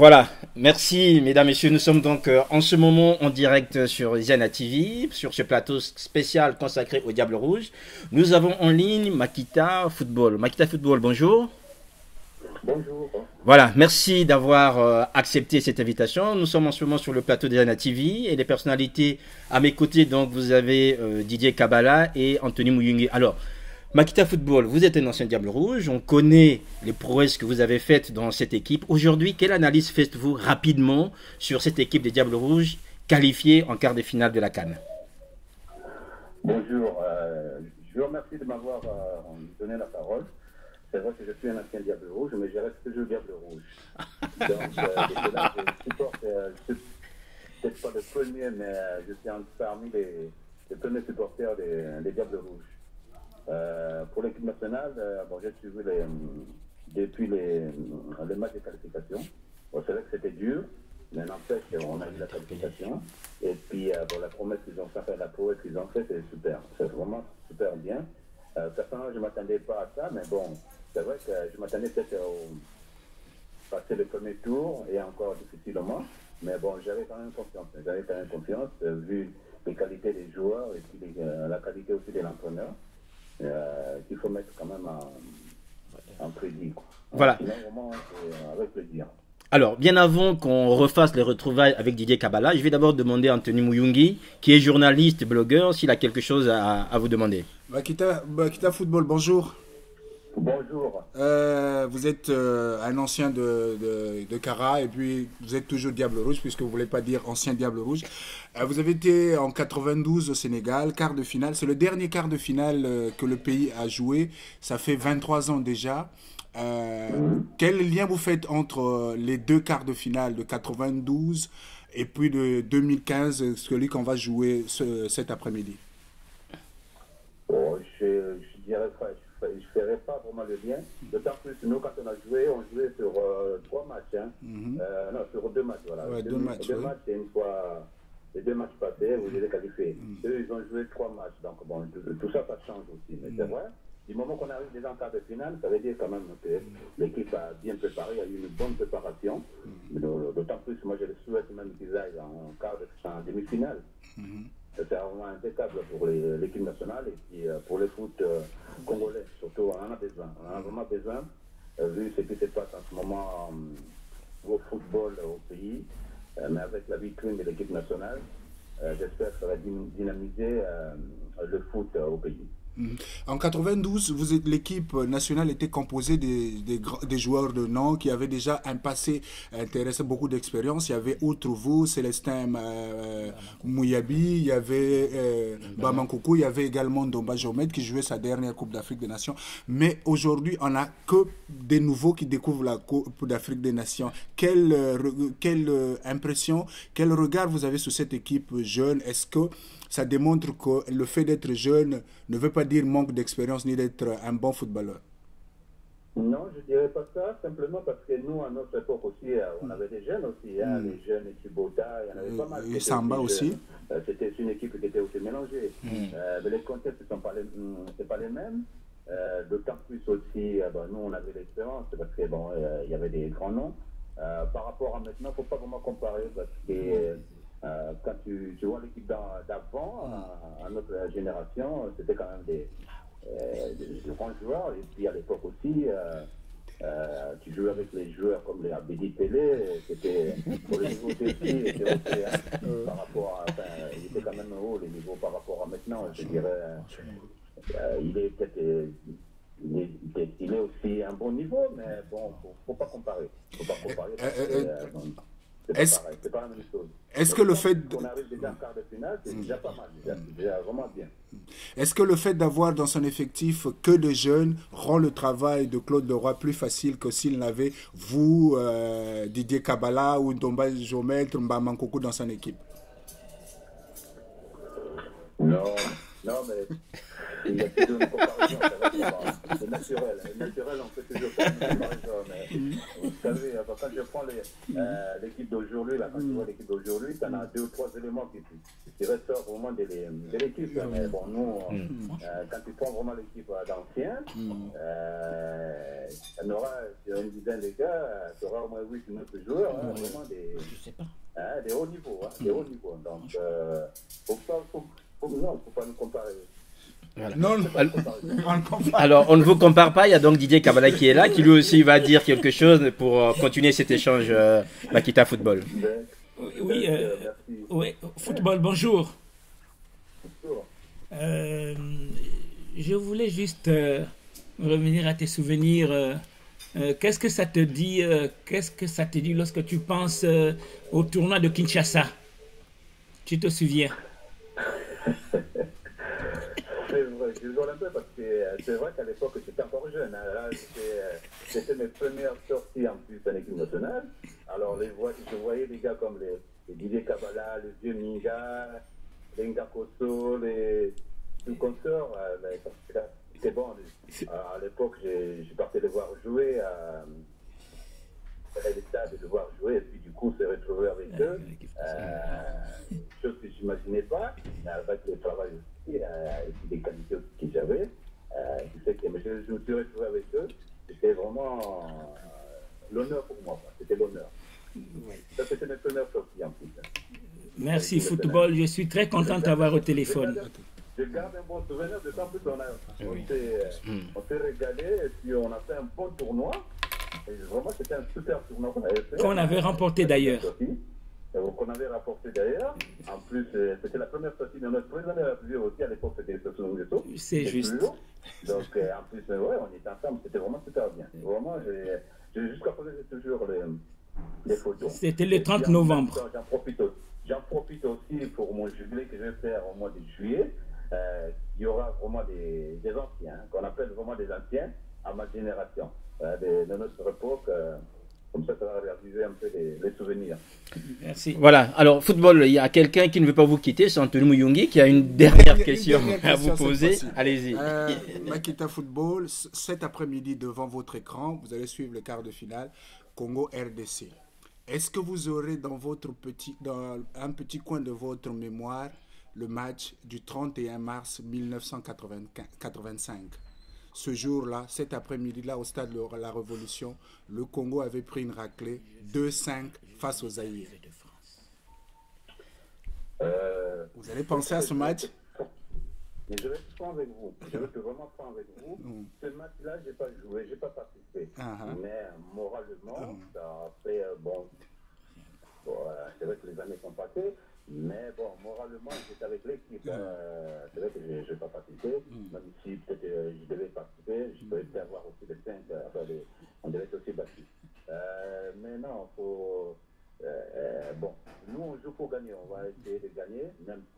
Voilà, merci mesdames, messieurs. Nous sommes donc en ce moment en direct sur Ziana TV, sur ce plateau spécial consacré au Diable Rouge. Nous avons en ligne Makita Football. Makita Football, bonjour. Bonjour. Voilà, merci d'avoir accepté cette invitation. Nous sommes en ce moment sur le plateau de Ziana TV et les personnalités à mes côtés, donc vous avez Didier Kabala et Anthony Mouyungi. Alors, Makita Football, vous êtes un ancien Diable Rouge, on connaît les prouesses que vous avez faites dans cette équipe. Aujourd'hui, quelle analyse faites-vous rapidement sur cette équipe des Diables Rouges qualifiée en quart de finale de la CAN? Bonjour, je vous remercie de m'avoir donné la parole. C'est vrai que je suis un ancien Diable Rouge, mais je reste toujours Diable Rouge. Donc, là, je supporte, je ne suis peut-être pas le premier, mais je suis parmi les premiers supporters des Diables Rouges. Pour l'équipe nationale, bon, j'ai suivi depuis les matchs de qualification. Bon, c'est vrai que c'était dur, mais n'empêche qu'on a eu la qualification. Et puis, bon, la promesse qu'ils ont fait, la prouesse qu'ils ont fait, c'est super. C'est vraiment super bien. Personnellement, je ne m'attendais pas à ça, mais bon, c'est vrai que je m'attendais peut-être à passer le premier tour et encore difficilement. Mais bon, j'avais quand même confiance. J'avais quand même confiance, vu les qualités des joueurs et puis la qualité aussi de l'entraîneur. Qu'il faut mettre quand même en crédit. Voilà. Sinon, vraiment, avec plaisir. Alors, bien avant qu'on refasse les retrouvailles avec Didier Kabala, je vais d'abord demander à Anthony Mouyungi, qui est journaliste, blogueur, s'il a quelque chose à vous demander. Makita Football, bonjour. Bonjour. Vous êtes un ancien de Cara et puis vous êtes toujours Diable Rouge puisque vous ne voulez pas dire ancien Diable Rouge. Vous avez été en 92 au Sénégal, quart de finale. C'est le dernier quart de finale que le pays a joué. Ça fait 23 ans déjà. Quel lien vous faites entre les deux quarts de finale de 92 et puis de 2015, celui qu'on va jouer cet après-midi? Bon, je dirais pas. Je ne ferai pas vraiment le lien. D'autant plus, nous, quand on jouait sur 3 matchs. Hein. Non, sur 2 matchs. Voilà. Ouais, deux matchs, c'est une fois les 2 matchs passés, vous les qualifiés. Eux, ils ont joué 3 matchs. Donc, bon, tout ça, ça change aussi. Mais c'est vrai, du moment qu'on arrive déjà en quart de finale, ça veut dire quand même que l'équipe a bien préparé, il y a eu une bonne préparation. D'autant plus, moi, je le souhaite même qu'ils aillent en demi-finale. C'est vraiment impeccable pour l'équipe nationale et puis pour le foot congolais, surtout, on en a besoin. On en a vraiment besoin, vu ce qui se passe en ce moment au football au pays, mais avec la vitrine de l'équipe nationale, j'espère que ça va dynamiser le foot au pays. En 92, l'équipe nationale était composée des joueurs de nom qui avaient déjà un passé intéressant, beaucoup d'expérience. Il y avait, outre vous, Célestin Mouyabi, il y avait Bamankoukou, il y avait également Ndomba Jomet qui jouait sa dernière Coupe d'Afrique des Nations. Mais aujourd'hui, on n'a que des nouveaux qui découvrent la Coupe d'Afrique des Nations. Quelle impression, quel regard vous avez sur cette équipe jeune? Est-ce que ça démontre que le fait d'être jeune ne veut pas dire manque d'expérience ni d'être un bon footballeur? Non, je ne dirais pas ça, simplement parce que nous, à notre époque aussi, on avait des jeunes aussi, hein, les jeunes Chibota, il y en avait pas mal. Et Samba aussi. C'était une équipe qui était aussi mélangée. Mais les contextes ne sont pas les mêmes. D'autant plus aussi, nous, on avait l'expérience parce que il y avait des grands noms. Par rapport à maintenant, il ne faut pas vraiment comparer parce que quand tu vois l'équipe d'avant, à notre génération, c'était quand même des grands joueurs. Et puis à l'époque aussi, tu jouais avec les joueurs comme les Abedi Pelé, c'était pour le niveau aussi, par rapport à, il était quand même haut le niveau par rapport à maintenant, je dirais. Il est peut-être. Il est aussi un bon niveau, mais bon, faut pas comparer. Faut pas comparer. C'est pas la même chose. Est-ce que le fait qu'on arrive déjà en quart de finale, c'est déjà pas mal, déjà vraiment bien. Est-ce que le fait d'avoir dans son effectif que de jeunes rend le travail de Claude Leroy plus facile que s'il n'avait vous, Didier Kabala ou Ndomba Jomet, Mbamankoukou dans son équipe? Non, mais Il y a toujours une comparaison, c'est naturel. Naturel, on peut toujours faire une comparaison. Mais vous savez, quand je prends l'équipe d'aujourd'hui, quand tu vois l'équipe d'aujourd'hui, tu en as 2 ou 3 éléments qui ressortent vraiment de l'équipe. Mais bon, nous, quand tu prends vraiment l'équipe d'anciens, il y en aura sur une dizaine de gars, tu auras au moins 8 ou 9 joueurs, vraiment des hauts niveaux. Des hauts niveaux. Donc, faut pas nous comparer. Voilà. Non, alors, on ne vous compare pas. Il y a donc Didier Kabala qui est là, qui lui aussi va dire quelque chose pour continuer cet échange Makita Football. Oui, oui, Football, bonjour. Je voulais juste revenir à tes souvenirs. Qu'est-ce que ça te dit lorsque tu penses au tournoi de Kinshasa? Tu te souviens? C'est vrai, je rigole un peu parce que c'est vrai qu'à l'époque, j'étais encore jeune. Là, c'était mes premières sorties en plus en équipe nationale. Alors, je voyais des gars comme les Didier Kabala, les vieux Minga, les Ngakoso, les consorts. C'était bon. À l'époque, j'ai parti les voir jouer à l'état de voir jouer et puis du coup se retrouver avec eux. Chose que je n'imaginais pas, mais avec le travail aussi, et puis des qualités aussi que j'avais. Je me suis retrouvé avec eux. C'était vraiment l'honneur pour moi. C'était l'honneur. Ça, c'était mes premières sorties en plus. Merci Football, je suis très content de t'avoir au téléphone. Je garde un bon souvenir de ça. En plus, on s'est régalé et puis on a fait un bon tournoi. Et vraiment, c'était un super tournoi qu'on avait fait. Qu'on avait remporté d'ailleurs. Qu'on avait rapporté d'ailleurs. En plus, c'était la première sortie de notre première année aussi. À l'époque, c'était Soso Nguesso. C'est juste. Donc, en plus, ouais, on était ensemble. C'était vraiment super bien. Vraiment, jusqu'à présent, j'ai toujours les photos. C'était le 30 novembre. J'en profite aussi pour mon jubilé que je vais faire au mois de juillet. Il y aura vraiment des anciens, qu'on appelle vraiment des anciens à ma génération, de notre époque. Comme ça va réaliser un peu les souvenirs. Merci. Voilà, alors Football, il y a quelqu'un qui ne veut pas vous quitter, c'est Anthony Muyungi qui a une dernière question à vous poser. Allez-y. Makita Football, cet après-midi devant votre écran, vous allez suivre le quart de finale Congo-RDC. Est-ce que vous aurez dans un petit coin de votre mémoire le match du 31 mars 1985? Ce jour-là, cet après-midi-là, au stade de la Révolution, le Congo avait pris une raclée 2-5 face aux Zaïre. Vous allez penser à ce match? Mais je vais être franc avec vous. Je vais être vraiment franc avec vous. Ce match-là, je n'ai pas joué, je n'ai pas participé. Mais moralement, ça a fait bon. C'est vrai que les années sont passées. Mais bon, moralement, j'étais avec l'équipe. C'est vrai que je n'ai pas participé. Même si peut-être je devais participer, je devais avoir aussi les 5. On devait être aussi battu. Mais non, faut. Bon, nous on joue pour gagner. On va essayer de gagner.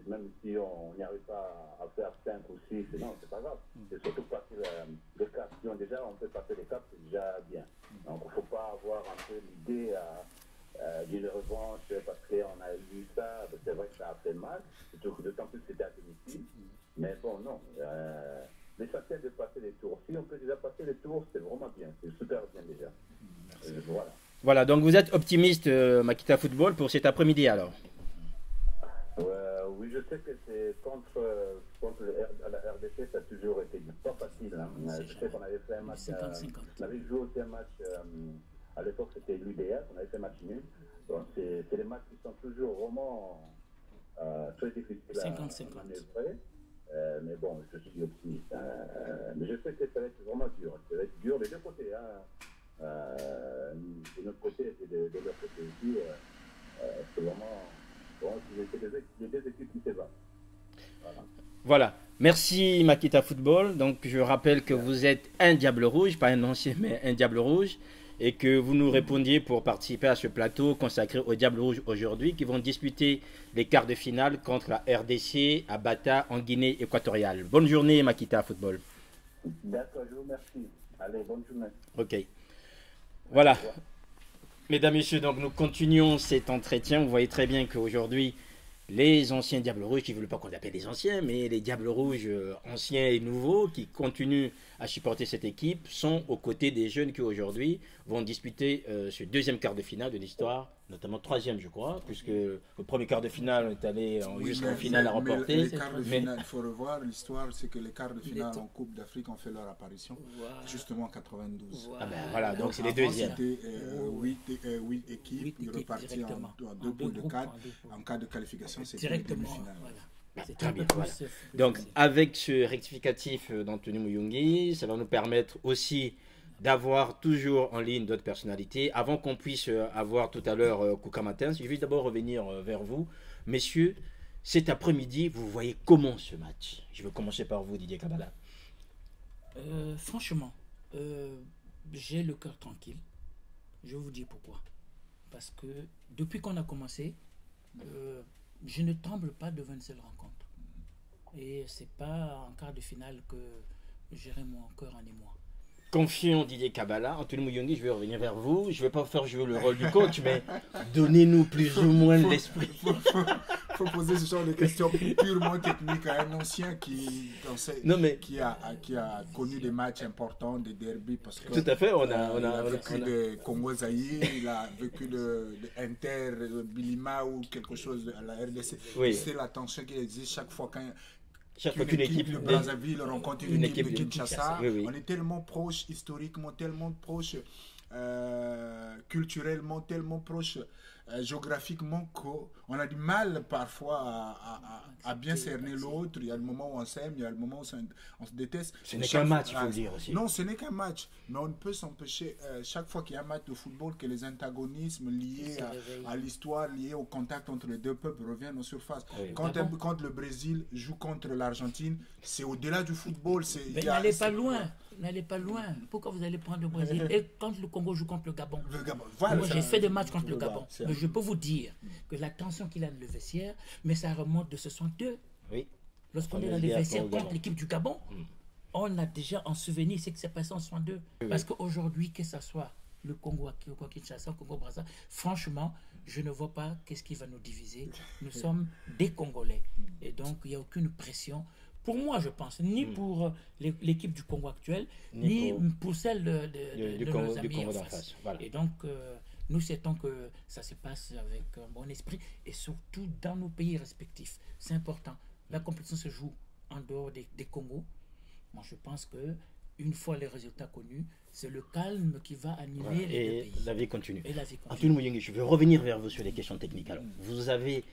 Même si on n'y arrive pas à faire 5 ou 6, non, c'est pas grave. C'est surtout passer les caps. Si on peut passer les caps, c'est déjà bien. Donc il ne faut pas avoir un peu l'idée d'une revanche parce qu'on a lu ça, c'est vrai que ça a fait mal, d'autant plus que c'était à domicile. Mais bon, non. L'essentiel de passer les tours. Si on peut déjà passer les tours, c'est vraiment bien. C'est super bien déjà. Voilà. Voilà, donc vous êtes optimiste, Makita Football, pour cet après-midi alors? Oui, je sais que c'est contre la RDC, ça a toujours été pas facile. Hein. Je sais qu'on avait fait un match. On avait joué aussi un match. À l'époque, c'était l'UDF, on avait fait match nul. Donc, c'est des matchs qui sont toujours vraiment très difficiles à manœuvrer. Mais bon, je suis optimiste. Mais je sais que ça va être vraiment dur. Ça va être dur des deux côtés. De notre côté et de leur côté aussi. C'est vraiment. Bon, c'est les deux équipes qui se battent. Voilà. Merci Makita Football. Donc, je rappelle que vous êtes un Diable Rouge, pas un ancien, mais un Diable Rouge. Et que vous nous répondiez pour participer à ce plateau consacré aux Diables Rouges aujourd'hui, qui vont disputer les quarts de finale contre la RDC à Bata en Guinée équatoriale. Bonne journée Makita Football. D'accord, je vous remercie. Allez, bonne journée. Ok. Voilà. Mesdames, Messieurs, donc nous continuons cet entretien. Vous voyez très bien qu'aujourd'hui, les anciens Diables Rouges, qui ne veulent pas qu'on appelle les anciens, mais les Diables Rouges anciens et nouveaux qui continuent à supporter cette équipe sont aux côtés des jeunes qui aujourd'hui vont disputer ce deuxième quart de finale de l'histoire, notamment troisième je crois, puisque le premier quart de finale est allé jusqu'en finale à remporter. Il faut revoir l'histoire, c'est que les quarts de finale en Coupe d'Afrique ont fait leur apparition justement en 92. Ah ben voilà, donc c'est les deuxièmes. C'était 8 équipes reparties en 2 poules de 4 en cas de qualification. C'est les demi-finales. Très bien, voilà. Donc, avec ce rectificatif d'Anthony Muyungi, ça va nous permettre aussi d'avoir toujours en ligne d'autres personnalités. Avant qu'on puisse avoir tout à l'heure Kouka Matin, je vais d'abord revenir vers vous. Messieurs, cet après-midi, vous voyez comment ce match? Je vais commencer par vous, Didier Kabala. Franchement, j'ai le cœur tranquille. Je vous dis pourquoi. Parce que depuis qu'on a commencé, je ne tremble pas devant une seule rencontre. Et c'est pas en quart de finale que j'aurai mon cœur en émoi. Confiant Didier Kabala, Anthony Muyungi, je vais revenir vers vous. Je ne vais pas faire jouer le rôle du coach, mais donnez-nous plus ou moins de l'esprit. Faut poser ce genre de questions purement techniques à un ancien qui a connu des matchs importants, des derbies. Parce que, tout à fait, il a vécu de Congo-Zaïre, il a vécu de Inter, Bilima ou quelque chose à la RDC. Oui. C'est la tension qui existe chaque fois qu'une équipe de Brazzaville rencontre une équipe de Kinshasa. Oui. On est tellement proche historiquement, tellement proche culturellement, tellement proche géographiquement qu'on a du mal parfois à bien cerner l'autre. Il y a le moment où on s'aime, il y a le moment où on se déteste. Ce n'est qu'un match, il faut le dire aussi. Non, ce n'est qu'un match. Mais on ne peut s'empêcher, chaque fois qu'il y a un match de football, que les antagonismes liés à l'histoire, liés au contact entre les deux peuples reviennent en surface. Oui. Quand le Brésil joue contre l'Argentine, c'est au-delà du football. Mais n'allez pas loin. N'allez pas loin. Pourquoi vous allez prendre le Brésil? Et quand le Congo joue contre le Gabon, voilà, moi j'ai fait des matchs contre le Gabon. Mais je peux vous dire que la tension qu'il a dans le vestiaire, mais ça remonte de 62. Oui. Lorsqu'on est dans le vestiaire contre l'équipe du Gabon, on a déjà en souvenir ce qui s'est passé en 62. Oui. Parce qu'aujourd'hui, que ce soit le Congo, au Kinshasa, au Congo-Brazza, franchement, je ne vois pas qu'est-ce qui va nous diviser. Nous sommes des Congolais. Et donc, il n'y a aucune pression. Pour moi, je pense, ni pour l'équipe du Congo actuelle, ni pour celle de nos amis en face. Voilà. Et donc, nous souhaitons que ça se passe avec un bon esprit et surtout dans nos pays respectifs. C'est important. La compétition se joue en dehors des Congos. Moi, je pense que une fois les résultats connus, c'est le calme qui va animer les deux pays. La vie continue. Et la vie continue. Anthony Muyungi, je vais revenir vers vous sur les questions techniques. Alors, vous avez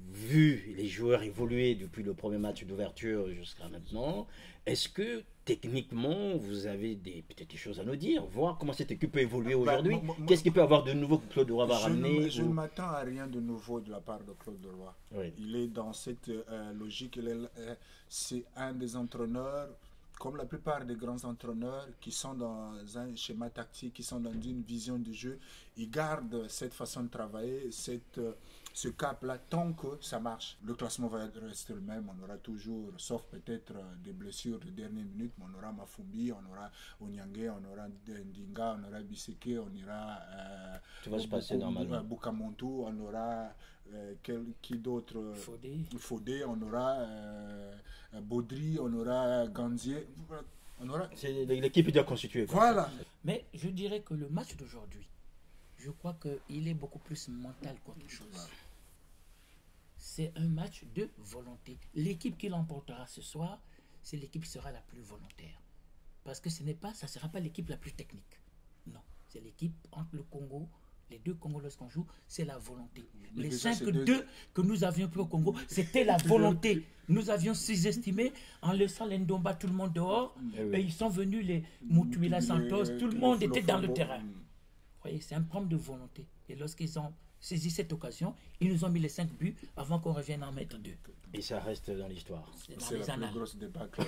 vu les joueurs évoluer depuis le premier match d'ouverture jusqu'à maintenant. Est-ce que techniquement, vous avez peut-être des choses à nous dire, voir comment cette équipe peut évoluer aujourd'hui? Qu'est-ce qu'il peut avoir de nouveau que Claude Leroy va ramener? Je ne m'attends à rien de nouveau de la part de Claude Leroy. Oui. Il est dans cette logique. C'est un des entraîneurs, comme la plupart des grands entraîneurs qui sont dans un schéma tactique, qui sont dans une vision du jeu, ils gardent cette façon de travailler, ce cap-là, tant que ça marche. Le classement va rester le même, on aura toujours, sauf peut-être des blessures de dernière minute, mais on aura Mafumbi, on aura Onyangue, on aura Ndinga, on aura Biseke, on ira Bukamontu, on aura qui d'autre? Fodé, on aura Baudry, on aura Ganzier. C'est l'équipe déjà constituée. Voilà. Mais je dirais que le match d'aujourd'hui, je crois qu'il est beaucoup plus mental qu'autre chose. C'est un match de volonté. L'équipe qui l'emportera ce soir, c'est l'équipe qui sera la plus volontaire. Parce que ça ne sera pas l'équipe la plus technique. Non, c'est l'équipe entre le Congo, les deux Congos lorsqu'on joue, c'est la volonté. Les 5-2 que nous avions pris au Congo, c'était la volonté. Nous avions sous-estimé en laissant les Ndomba, tout le monde dehors. Et ils sont venus, les Mutuila Santos, tout le monde était dans le terrain. Vous voyez, c'est un problème de volonté. Et lorsqu'ils ont saisi cette occasion, ils nous ont mis les 5 buts avant qu'on revienne en mettre 2. Et ça reste dans l'histoire. C'est la plus grosse débâcle.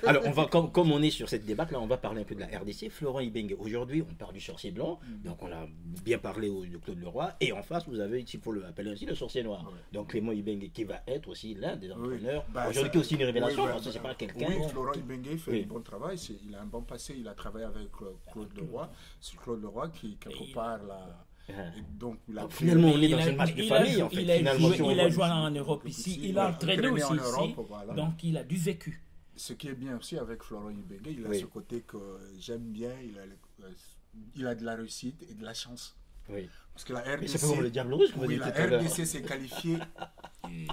Alors, on va, comme on est sur cette débâcle, là, on va parler un peu de la RDC. Florent Ibenge, aujourd'hui, on parle du sorcier blanc. Donc, on a bien parlé de Claude Leroy. Et en face, vous avez, s'il faut l'appeler ainsi, le sorcier noir. Donc, Clément Ibenge, qui va être aussi l'un des entraîneurs. Aujourd'hui, qui est aussi une révélation, parce que c'est pas quelqu'un. Oui, Florent Ibenge fait un bon travail. Il a un bon passé. Il a travaillé avec Claude Leroy. C'est Claude Leroy qui, quelque part, Et donc, finalement, on est dans a- un match de il a famille, jou- en fait. il a Finalement, joué, si on il a voit. joué en Europe ici, il a entraîné aussi en ici, Europe, voilà. donc il a du vécu. Ce qui est bien aussi avec Florent Ibenge, il a Oui. ce côté que j'aime bien, il a de la réussite et de la chance. Oui. Parce que la Mais c'est pas comme le Diable Rouge que vous oui, dites la tout à l'heure. RDC s'est qualifiée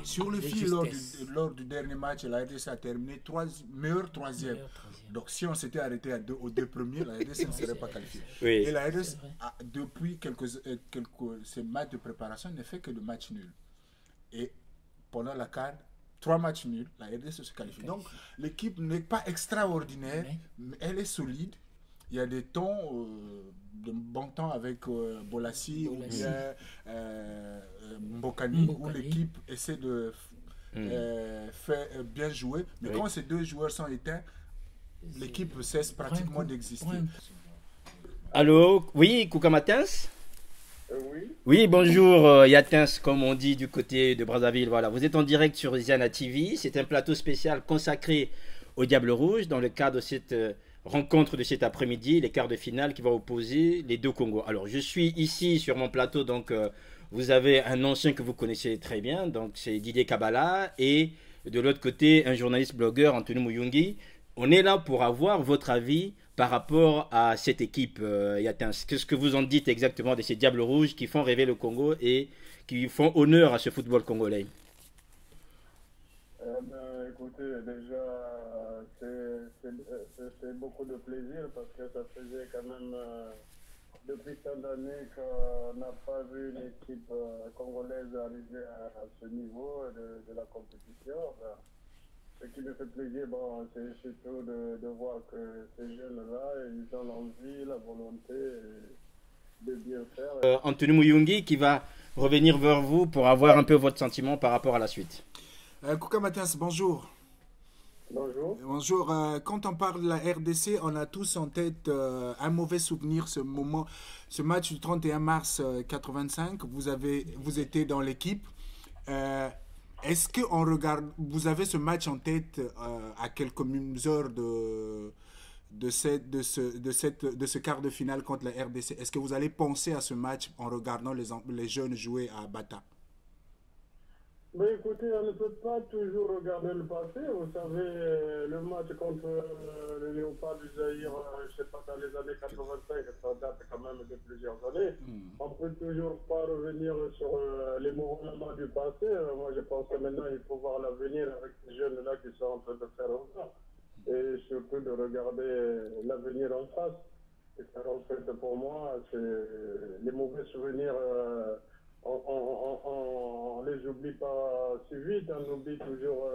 sur le De fil justesse. lors du dernier match. La RDC a terminé meilleur troisième. Meilleur troisième. Donc si on s'était arrêté aux deux premiers, la RDC ne serait pas qualifiée. Oui. Et la RDC, C'est vrai. depuis ces matchs de préparation, ne fait que de matchs nuls. Et pendant la CAN, 3 matchs nuls, la RDC se qualifie. Donc l'équipe n'est pas extraordinaire, mais elle est solide. Il y a des temps, de bon temps avec Bolassi ou Bolassi. bien Mbokani, où Mbokani. l'équipe essaie de faire bien jouer. Mais Oui. quand ces deux joueurs sont éteints, l'équipe cesse pratiquement d'exister. Allô, oui, Kouka Matins? Oui, Oui, bonjour, Yatins, comme on dit du côté de Brazzaville. Voilà, vous êtes en direct sur Ziana TV. C'est un plateau spécial consacré au Diable Rouge dans le cadre de cette rencontre de cet après-midi, les quarts de finale qui va opposer les deux Congos. Alors, je suis ici sur mon plateau, donc vous avez un ancien que vous connaissez très bien, donc c'est Didier Kabala, et de l'autre côté, un journaliste blogueur, Anthony Muyungi. On est là pour avoir votre avis par rapport à cette équipe, Yatins. Qu'est-ce que vous en dites exactement de ces Diables Rouges qui font rêver le Congo et qui font honneur à ce football congolais? écoutez, déjà, c'est beaucoup de plaisir parce que ça faisait quand même depuis tant d'années qu'on n'a pas vu une équipe congolaise arriver à ce niveau de la compétition. Ben, ce qui me fait plaisir, bon, c'est surtout de voir que ces jeunes-là, ils ont l'envie, la volonté de bien faire. Anthony Muyungi qui va revenir vers vous pour avoir un peu votre sentiment par rapport à la suite. Kouka Matins, bonjour. Bonjour. Bonjour. Quand on parle de la RDC, on a tous en tête un mauvais souvenir, ce match du 31 mars 85. Vous étiez dans l'équipe. Est-ce que vous avez ce match en tête à quelques heures de ce quart de finale contre la RDC? Est-ce que vous allez penser à ce match en regardant les jeunes jouer à Bata? Ben écoutez, on ne peut pas toujours regarder le passé. Vous savez, le match contre le Léopard du Zaïre, je ne sais pas, dans les années 85, ça date quand même de plusieurs années. On ne peut toujours pas revenir sur les mouvements du passé. Moi, je pense que maintenant, il faut voir l'avenir avec ces jeunes-là qui sont en train de faire ça. Et surtout de regarder l'avenir en face. Et ça, en fait, pour moi, c'est les mauvais souvenirs. On les oublie pas si vite, on oublie toujours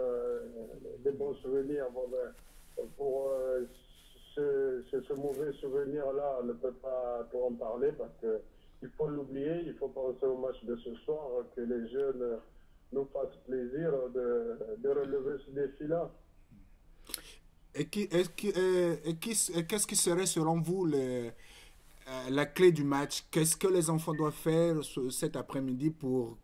des bons souvenirs. Bon, ben, pour ce mauvais souvenir-là, on ne peut pas trop en parler parce qu'il faut l'oublier, il faut penser au match de ce soir, que les jeunes nous fassent plaisir de relever ce défi-là. Et qu'est-ce qui serait selon vous la clé du match? Qu'est-ce que les enfants doivent faire cet après-midi pour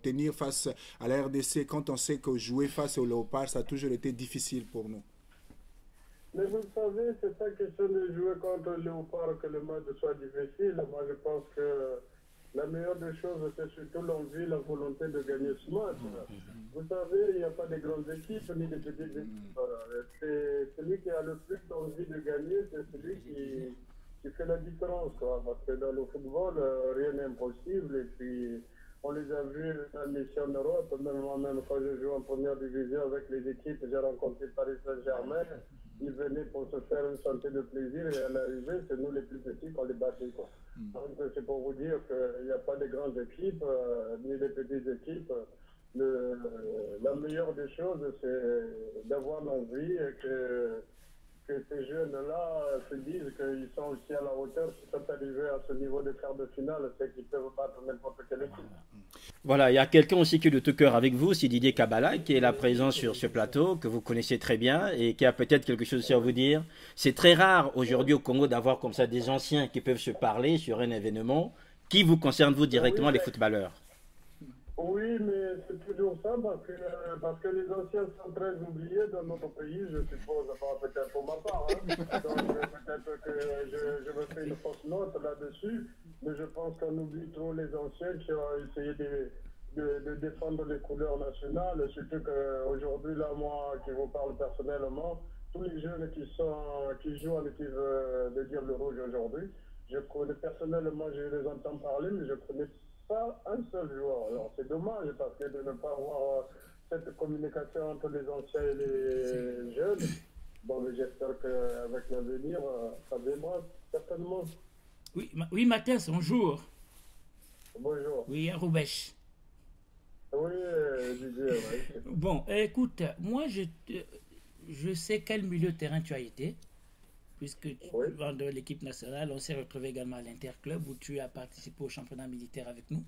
tenir face à la RDC quand on sait que jouer face au Léopard, ça a toujours été difficile pour nous? Mais vous savez, c'est pas question de jouer contre le Léopard que le match soit difficile. Moi, je pense que la meilleure des choses, c'est surtout l'envie, la volonté de gagner ce match. Vous savez, il n'y a pas de grandes équipes ni de petites équipes. C'est celui qui a le plus envie de gagner, c'est celui qui fait la différence, quoi. Parce que dans le football, rien n'est impossible. Et puis, on les a vus dans les en Europe. Même moi-même, quand je joue en première division avec les équipes, j'ai rencontré Paris Saint-Germain. Ils venaient pour se faire une santé de plaisir et à l'arrivée, c'est nous les plus petits qu'on les battait, quoi. Donc, c'est pour vous dire qu'il n'y a pas de grandes équipes, ni de petites équipes. La meilleure des choses, c'est d'avoir l'envie et que ces jeunes-là se disent qu'ils sont aussi à la hauteur, s'ils sont arrivés à ce niveau de quart de finale, c'est qu'ils peuvent battre n'importe quelle équipe. Voilà, il y a quelqu'un aussi qui est de tout cœur avec vous, c'est Didier Kabala, qui est là présent sur ce plateau, que vous connaissez très bien et qui a peut-être quelque chose aussi à vous dire. C'est très rare aujourd'hui au Congo d'avoir comme ça des anciens qui peuvent se parler sur un événement qui vous concerne vous directement, les footballeurs. Oui, mais c'est toujours ça parce que les anciens sont très oubliés dans notre pays, je suppose, enfin, peut-être pour ma part. Hein. Donc peut-être que je me fais une fausse note là-dessus, mais je pense qu'on oublie trop les anciens qui ont essayé de défendre les couleurs nationales, surtout qu'aujourd'hui, là, moi qui vous parle personnellement, tous les jeunes qui jouent en équipe de Diable Rouge aujourd'hui, je connais personnellement, je les entends parler, mais je connais pas un seul joueur. Alors c'est dommage parce que de ne pas avoir cette communication entre les anciens et les jeunes. Bon, mais j'espère qu'avec l'avenir, ça viendra certainement. Oui, oui Mathias, bonjour. Bonjour. Oui, à Roubaix. Oui, Didier, oui. Bon, écoute, moi je sais quel milieu de terrain tu as été, puisque dans de l'équipe nationale, on s'est retrouvé également à l'Interclub où tu as participé au championnat militaire avec nous.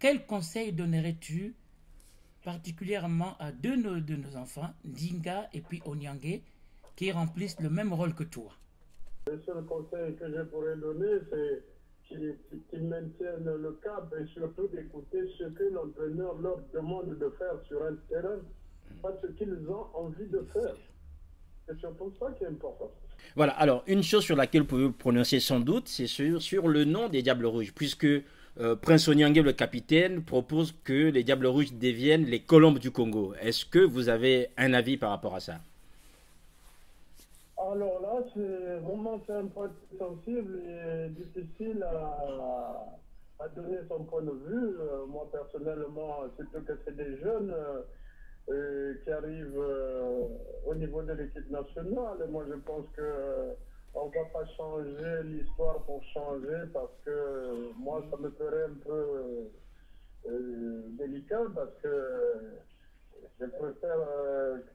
Quel conseil donnerais-tu particulièrement à deux de nos enfants, Dinga et puis Onyangue, qui remplissent le même rôle que toi? Le seul conseil que je pourrais donner, c'est qu'ils maintiennent le cap et surtout d'écouter ce que l'entraîneur leur demande de faire sur un terrain, pas ce qu'ils ont envie de faire. C'est surtout ça qui est important. Voilà, alors une chose sur laquelle vous pouvez vous prononcer sans doute, c'est sur le nom des Diables Rouges, puisque Prince Onyangue, le capitaine, propose que les Diables Rouges deviennent les Colombes du Congo. Est-ce que vous avez un avis par rapport à ça? Alors là, c'est un point sensible et difficile à donner son point de vue. Moi, personnellement, surtout que c'est des jeunes qui arrivent au niveau de l'équipe nationale. Et moi, je pense qu'on ne va pas changer l'histoire pour changer parce que moi, ça me ferait un peu délicat parce que je préfère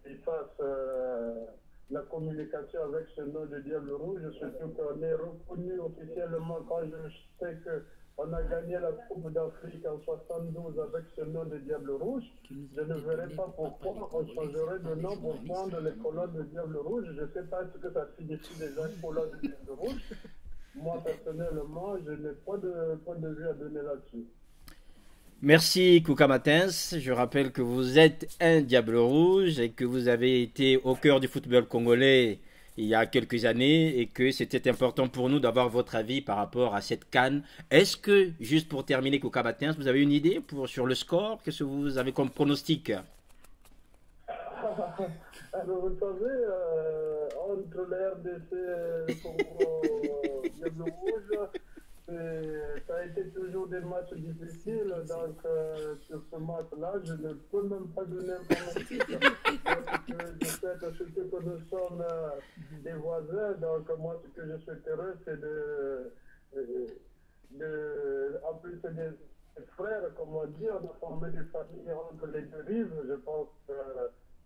qu'ils fassent la communication avec ce nom de Diable Rouge, surtout qu'on est reconnu officiellement quand je sais qu'on a gagné la Coupe d'Afrique en 72 avec ce nom de Diable Rouge. Je ne verrai pas pourquoi on changerait de nom pour prendre les colonnes de Diable Rouge. Je ne sais pas ce que ça signifie déjà, colonnes de Diable Rouge. Moi, personnellement, je n'ai pas de point de vue à donner là-dessus. Merci Kouka Matins. Je rappelle que vous êtes un Diable Rouge et que vous avez été au cœur du football congolais il y a quelques années et que c'était important pour nous d'avoir votre avis par rapport à cette CAN. Est-ce que, juste pour terminer Kouka Matins, vous avez une idée sur le score? Qu'est-ce que vous avez comme pronostic? Alors, vous savez, entre la RDC et le Congo Diable Rouge, ça a été toujours des matchs difficiles, donc sur ce match-là, je ne peux même pas donner un pronostic. Je sais que surtout que nous sommes des voisins, donc moi ce que je souhaiterais, c'est en plus des frères, comment dire, de former des familles entre les deux rives. Je pense que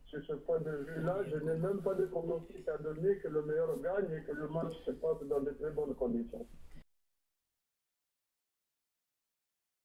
sur ce point de vue-là, je n'ai même pas de pronostic à donner que le meilleur gagne et que le match se passe dans de très bonnes conditions.